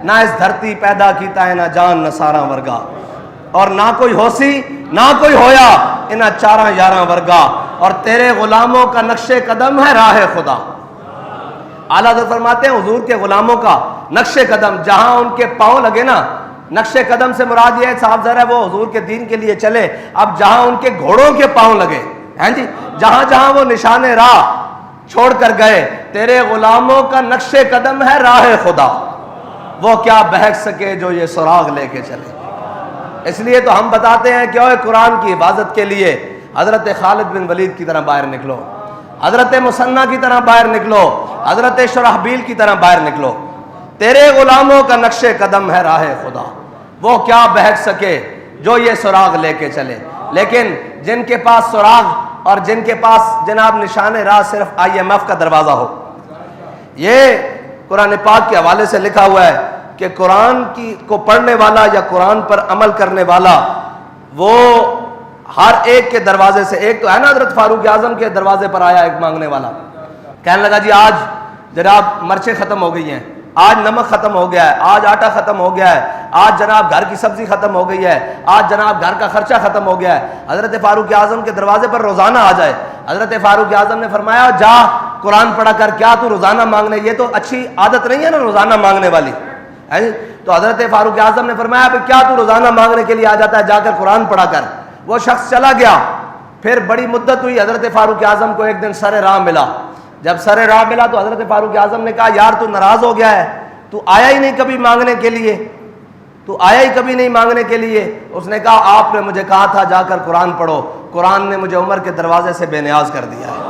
نہ اس دھرتی پیدا کیتا ہے نہ جان نہ سارا ورگا، اور نہ کوئی ہوسی نہ کوئی ہویا انہاں چاراں یاراں ورگا، اور تیرے غلاموں کا نقش قدم ہے راہ خدا۔ اعلیٰ حضرت فرماتے ہیں حضور کے غلاموں کا نقش قدم جہاں ان کے پاؤں لگے نا، نقش قدم سے مراد یہ ہے صاحب ذرا وہ حضور کے دین کے لیے چلے، اب جہاں ان کے گھوڑوں کے پاؤں لگے ہیں جی، جہاں جہاں وہ نشان راہ چھوڑ کر گئے، تیرے غلاموں کا نقش قدم ہے راہ خدا، وہ کیا بہک سکے جو یہ سراغ لے کے چلے۔ اس لیے تو ہم بتاتے ہیں کہ اوے قرآن کی حفاظت کے لیے حضرت خالد بن ولید کی طرح باہر نکلو، حضرت مثنیٰ کی طرح باہر نکلو، حضرت شرحبیل کی طرح باہر نکلو، تیرے غلاموں کا نقش قدم ہے راہ خدا، وہ کیا بہک سکے جو یہ سراغ لے کے چلے۔ لیکن جن کے پاس سراغ اور جن کے پاس جناب نشان راہ صرف IMF کا دروازہ ہو، یہ قرآن پاک کے حوالے سے لکھا ہوا ہے کہ قرآن کو پڑھنے والا یا قرآن پر عمل کرنے والا وہ ہر ایک کے دروازے سے، ایک تو ہے نا حضرت فاروق اعظم کے دروازے پر آیا ایک مانگنے والا، کہنے لگا جی آج جناب مرچیں ختم ہو گئی ہیں، آج نمک ختم ہو گیا ہے، آج آٹا ختم ہو گیا ہے، آج جناب گھر کی سبزی ختم ہو گئی ہے، آج جناب گھر کا خرچہ ختم ہو گیا ہے، حضرت فاروق اعظم کے دروازے پر روزانہ آ جائے۔ حضرت فاروق اعظم نے فرمایا جا قرآن پڑھا کر، کیا تو روزانہ مانگنے، یہ تو اچھی عادت نہیں ہے نا روزانہ مانگنے والی ہے جی۔ تو حضرت فاروق اعظم نے فرمایا کہ کیا تو روزانہ مانگنے کے لیے آ جاتا ہے، جا کر قرآن پڑھا کر۔ وہ شخص چلا گیا، پھر بڑی مدت ہوئی، حضرت فاروق اعظم کو ایک دن سر راہ ملا، جب سر راہ ملا تو حضرت فاروق اعظم نے کہا یار تو ناراض ہو گیا ہے، تو آیا ہی نہیں کبھی مانگنے کے لیے، تو آیا ہی کبھی نہیں مانگنے کے لیے۔ اس نے کہا آپ نے مجھے کہا تھا جا کر قرآن پڑھو، قرآن نے مجھے عمر کے دروازے سے بے نیاز کر دیا ہے۔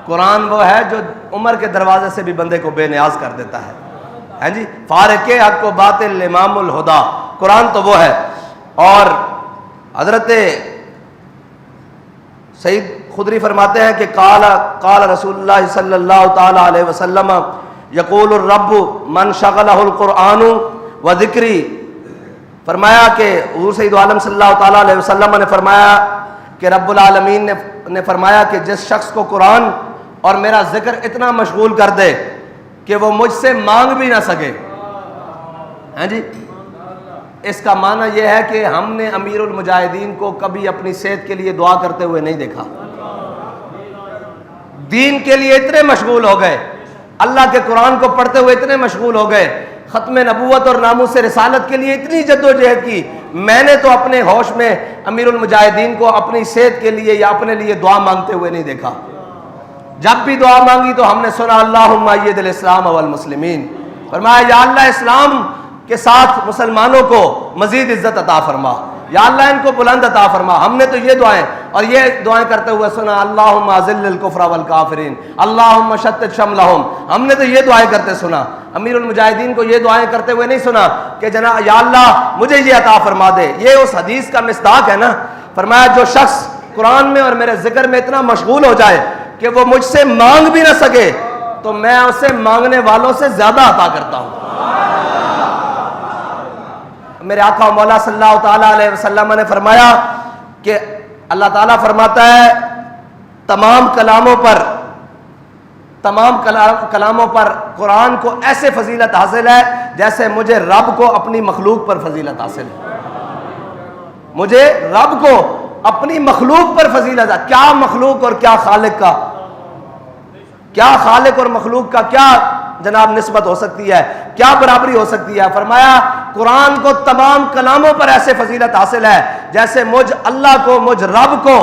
قرآن وہ ہے جو عمر کے دروازے سے بھی بندے کو بے نیاز کر دیتا ہے ہیں جی، فارق حق و باطل امام الہدا، قرآن تو وہ ہے۔ اور حضرت سید خدری فرماتے ہیں کہ قال رسول اللہ صلی اللہ تعالی علیہ وسلم یقول الرب من شغلہ القرآن و ذکری، فرمایا کہ حضور سید عالم صلی اللہ تعالی علیہ وسلم نے فرمایا کہ رب العالمین نے فرمایا کہ جس شخص کو قرآن اور میرا ذکر اتنا مشغول کر دے کہ وہ مجھ سے مانگ بھی نہ سکے ہیں جی، اس کا معنی یہ ہے کہ ہم نے امیر المجاہدین کو کبھی اپنی صحت کے لیے دعا کرتے ہوئے نہیں دیکھا، دین کے لیے اتنے مشغول ہو گئے، اللہ کے قرآن کو پڑھتے ہوئے اتنے مشغول ہو گئے، ختم نبوت اور ناموس رسالت کے لیے اتنی جد و جہد کی، میں نے تو اپنے ہوش میں امیر المجاہدین کو اپنی صحت کے لیے یا اپنے لیے دعا مانگتے ہوئے نہیں دیکھا۔ جب بھی دعا مانگی تو ہم نے سنا اللہم اید الاسلام والمسلمین، فرمایا یا اللہ اسلام کے ساتھ مسلمانوں کو مزید عزت عطا فرما، یا اللہ ان کو بلند عطا فرما۔ ہم نے تو یہ دعائیں اور یہ دعائیں کرتے ہوئے سنا اللہم اذل الکفر والکافرین اللہم شتت شملہم، ہم نے تو یہ دعائیں کرتے سنا۔ امیر المجاہدین کو یہ دعائیں کرتے ہوئے نہیں سنا کہ جناب یا اللہ مجھے یہ عطا فرما دے۔ یہ اس حدیث کا مصداق ہے نا، فرمایا جو شخص قرآن میں اور میرے ذکر میں اتنا مشغول ہو جائے کہ وہ مجھ سے مانگ بھی نہ سکے تو میں اسے مانگنے والوں سے زیادہ عطا کرتا ہوں۔ میرے آقا مولا صلی اللہ تعالیٰ علیہ وسلم نے فرمایا کہ اللہ تعالیٰ فرماتا ہے تمام کلاموں پر قرآن کو ایسے فضیلت حاصل ہے جیسے مجھے رب کو اپنی مخلوق پر فضیلت حاصل ہے، مجھے رب کو اپنی مخلوق پر فضیلت ہے۔ کیا مخلوق اور کیا خالق کا، کیا خالق اور مخلوق کا کیا جناب نسبت ہو سکتی ہے، کیا برابری ہو سکتی ہے؟ فرمایا قرآن کو تمام کلاموں پر ایسے فضیلت حاصل ہے جیسے مجھ اللہ کو، مجھ رب کو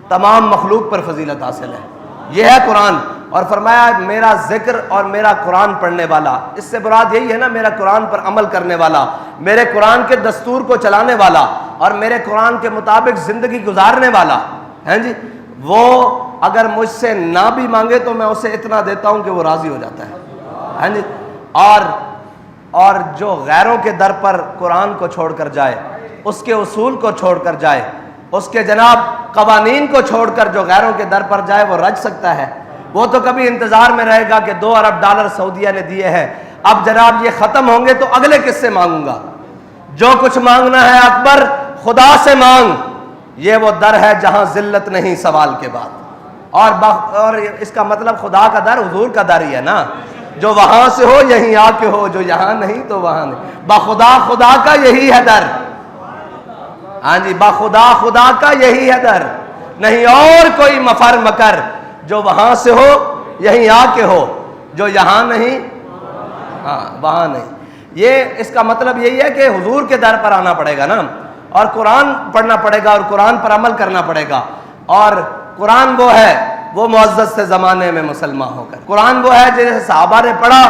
تمام مخلوق پر فضیلت حاصل ہے، یہ ہے قرآن۔ اور فرمایا میرا ذکر اور میرا قرآن پڑھنے والا، اس سے مراد یہی ہے نا میرا قرآن پر عمل کرنے والا، میرے قرآن کے دستور کو چلانے والا اور میرے قرآن کے مطابق زندگی گزارنے والا ہیں جی، وہ اگر مجھ سے نہ بھی مانگے تو میں اسے اتنا دیتا ہوں کہ وہ راضی ہو جاتا ہے جی۔ اور جو غیروں کے در پر قرآن کو چھوڑ کر جائے، اس کے اصول کو چھوڑ کر جائے، اس کے جناب قوانین کو چھوڑ کر جو غیروں کے در پر جائے وہ رج سکتا ہے؟ وہ تو کبھی انتظار میں رہے گا کہ 2 ارب ڈالر سعودیہ نے دیے ہیں، اب جناب یہ ختم ہوں گے تو اگلے کس سے مانگوں گا؟ جو کچھ مانگنا ہے اکبر خدا سے مانگ، یہ وہ در ہے جہاں ذلت نہیں سوال کے بعد۔ اور اس کا مطلب خدا کا در حضور کا در ہی ہے نا، جو وہاں سے ہو یہیں آ کے ہو، جو یہاں نہیں تو وہاں نہیں۔ بخدا خدا کا یہی ہے در، ہاں جی، بخدا خدا کا یہی ہے در، نہیں اور کوئی مفر مکر، جو وہاں سے ہو یہیں آ کے ہو، جو یہاں نہیں ہاں وہاں نہیں۔ یہ اس کا مطلب یہی ہے کہ حضور کے در پر آنا پڑے گا نا، اور قرآن پڑھنا پڑے گا، اور قرآن پر عمل کرنا پڑے گا۔ اور قرآن وہ ہے، وہ معزز سے زمانے میں مسلمان ہو کر، قرآن وہ ہے جسے صحابہ نے پڑھا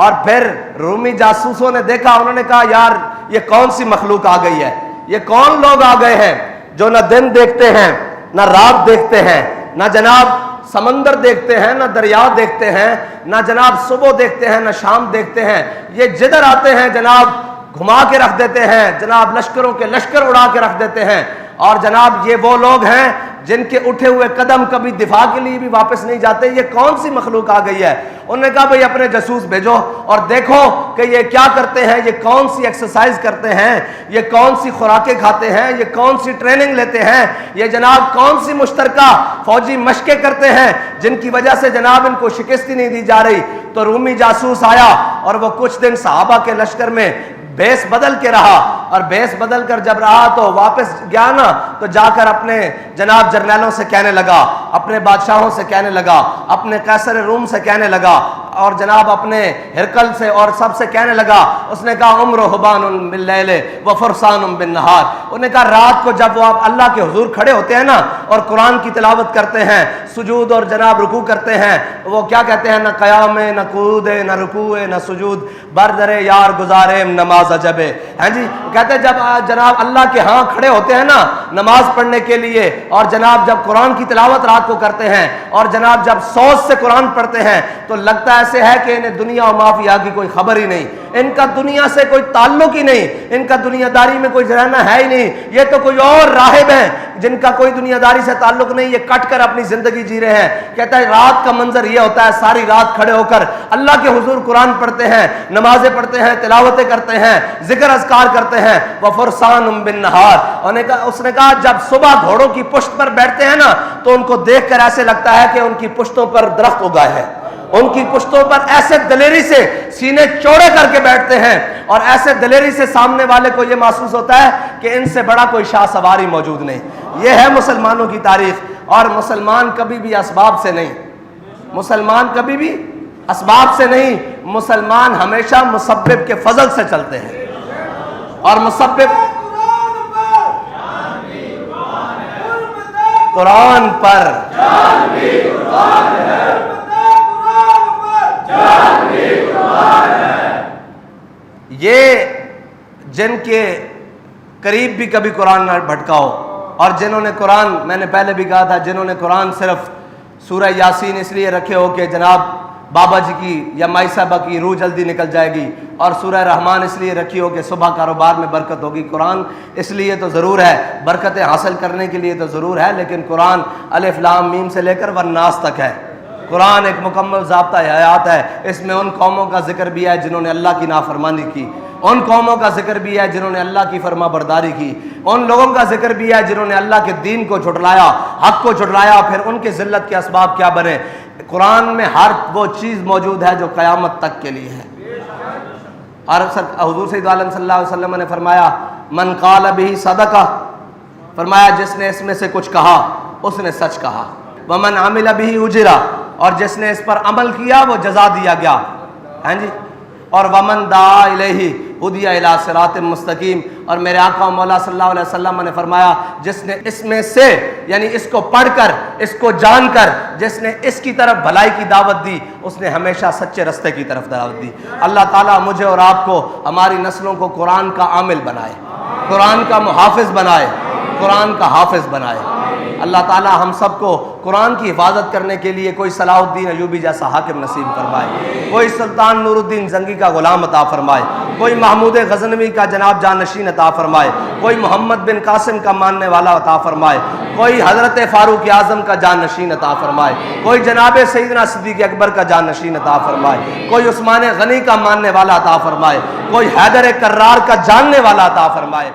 اور پھر رومی جاسوسوں نے دیکھا، انہوں نے کہا یار یہ کون سی مخلوق آ گئی ہے، یہ کون لوگ آ گئے ہیں جو نہ دن دیکھتے ہیں نہ رات دیکھتے ہیں، نہ جناب سمندر دیکھتے ہیں نہ دریا دیکھتے ہیں، نہ جناب صبح دیکھتے ہیں نہ شام دیکھتے ہیں، یہ جدھر آتے ہیں جناب گھما کے رکھ دیتے ہیں، جناب لشکروں کے لشکر اڑا کے رکھ دیتے ہیں، اور جناب یہ وہ لوگ ہیں جن کے اٹھے ہوئے قدم کبھی دفاع کے لیے بھی واپس نہیں جاتے، یہ کون سی مخلوق آ گئی ہے؟ انہوں نے کہا بھئی اپنے جاسوس بھیجو اور دیکھو کہ یہ کیا کرتے ہیں، یہ کون سی ایکسرسائز کرتے ہیں، یہ کون سی خوراکیں کھاتے ہیں، یہ کون سی ٹریننگ لیتے ہیں، یہ جناب کون سی مشترکہ فوجی مشقیں کرتے ہیں جن کی وجہ سے جناب ان کو شکست ہی نہیں دی جا رہی۔ تو رومی جاسوس آیا اور وہ کچھ دن صحابہ کے لشکر میں بیس بدل کے رہا، اور بیس بدل کر جب رہا تو واپس گیا نا، تو جا کر اپنے جناب جرنیلوں سے کہنے لگا، اپنے بادشاہوں سے کہنے لگا، اپنے قیصر روم سے کہنے لگا، اور جناب اپنے ہرکل سے اور سب سے کہنے لگا، اس نے کہا عمر حبان باللیل و فرسان بالنہار، انہوں نے کہا رات کو جب وہ آپ اللہ کے حضور کھڑے ہوتے ہیں نا اور قرآن کی تلاوت کرتے ہیں، سجود اور جناب رکوع کرتے ہیں، وہ کیا کہتے ہیں، نہ قیام نہ قعود نہ رکوع نہ سجود، بردر یار گزارے نماز عجبے، ہاں جی، کہتے ہیں جب جناب اللہ کے ہاں کھڑے ہوتے ہیں نا نماز پڑھنے کے لیے، اور جناب جب قرآن کی تلاوت رات کو کرتے ہیں، اور جناب جب سوچ سے قرآن پڑھتے ہیں، تو لگتا ایسے ہے کہ انہیں دنیا و مافیا کی کوئی خبر ہی نہیں، ان کا دنیا سے کوئی تعلق ہی نہیں، ان کا دنیا داری میں کوئی رہنا ہے ہی نہیں، یہ تو کوئی اور راہب ہیں جن کا کوئی دنیا داری سے تعلق نہیں، یہ کٹ کر اپنی زندگی جی رہے ہیں۔ کہتا ہے رات کا منظر یہ ہوتا ہے، ساری رات کھڑے ہو کر اللہ کے حضور قرآن پڑھتے ہیں، نمازیں پڑھتے ہیں، تلاوتیں کرتے ہیں، ذکر اذکار کرتے ہیں، وَفُرْسَانٌ بِالنَّهَارِ، اس نے کہا جب صبح گھوڑوں کی پشت پر بیٹھتے ہیں نا تو ان کو دیکھ کر ایسے لگتا ہے کہ ان کی پشتوں پر درخت اگائے ہیں، ان کی پشتوں پر ایسے دلیری سے سینے چوڑے کر کے بیٹھتے ہیں، اور ایسے دلیری سے سامنے والے کو یہ محسوس ہوتا ہے کہ ان سے بڑا کوئی شاہ سواری موجود نہیں۔ یہ ہے مسلمانوں کی تاریخ، اور مسلمان کبھی بھی اسباب سے نہیں، مسلمان کبھی بھی اسباب سے نہیں، مسلمان ہمیشہ مسبب کے فضل سے چلتے ہیں، اور مسبب قرآن پر یہ جن کے قریب بھی کبھی قرآن نہ بھٹکاؤ، اور جنہوں نے قرآن، میں نے پہلے بھی کہا تھا، جنہوں نے قرآن صرف سورہ یاسین اس لیے رکھے ہو کہ جناب بابا جی کی یا مائی صاحبہ کی روح جلدی نکل جائے گی، اور سورہ رحمان اس لیے رکھی ہو کہ صبح کاروبار میں برکت ہوگی، قرآن اس لیے تو ضرور ہے، برکتیں حاصل کرنے کے لیے تو ضرور ہے، لیکن قرآن الف لام میم سے لے کر والناس تک ہے، قرآن ایک مکمل ضابطہ حیات ہے۔ اس میں ان قوموں کا ذکر بھی ہے جنہوں نے اللہ کی نافرمانی کی، ان قوموں کا ذکر بھی ہے جنہوں نے اللہ کی فرما برداری کی، ان لوگوں کا ذکر بھی ہے جنہوں نے اللہ کے دین کو جھٹلایا، حق کو جھٹلایا، پھر ان کے ذلت کے اسباب کیا بنے۔ قرآن میں ہر وہ چیز موجود ہے جو قیامت تک کے لیے ہے۔ اور حضور سید عالم صلی اللہ علیہ وسلم نے فرمایا من قال بہ صدقہ، فرمایا جس نے اس میں سے کچھ کہا اس نے سچ کہا، ومن عمل بہ اجرا، اور جس نے اس پر عمل کیا وہ جزا دیا گیا، ہاں جی، اور ومن دعا الیہ ہدی الی صراط مستقیم، اور میرے آقا و مولا صلی اللہ علیہ وسلم نے فرمایا جس نے اس میں سے، یعنی اس کو پڑھ کر، اس کو جان کر، جس نے اس کی طرف بھلائی کی دعوت دی اس نے ہمیشہ سچے رستے کی طرف دعوت دی۔ اللہ تعالیٰ مجھے اور آپ کو، ہماری نسلوں کو قرآن کا عامل بنائے، قرآن کا محافظ بنائے، قرآن کا حافظ بنائے۔ اللہ تعالیٰ ہم سب کو قرآن کی حفاظت کرنے کے لیے کوئی صلاح الدین ایوبی جیسا حاکم نصیب فرمائے، کوئی سلطان نور الدین زنگی کا غلام عطا فرمائے، کوئی محمود غزنوی کا جناب جانشین عطا فرمائے، کوئی محمد بن قاسم کا ماننے والا عطا فرمائے، کوئی حضرت فاروق اعظم کا جانشین عطا فرمائے، کوئی جناب سیدنا صدیق اکبر کا جانشین عطا فرمائے، کوئی عثمان غنی کا ماننے والا عطا فرمائے، کوئی حیدر کرار کا جاننے والا عطا فرمائے۔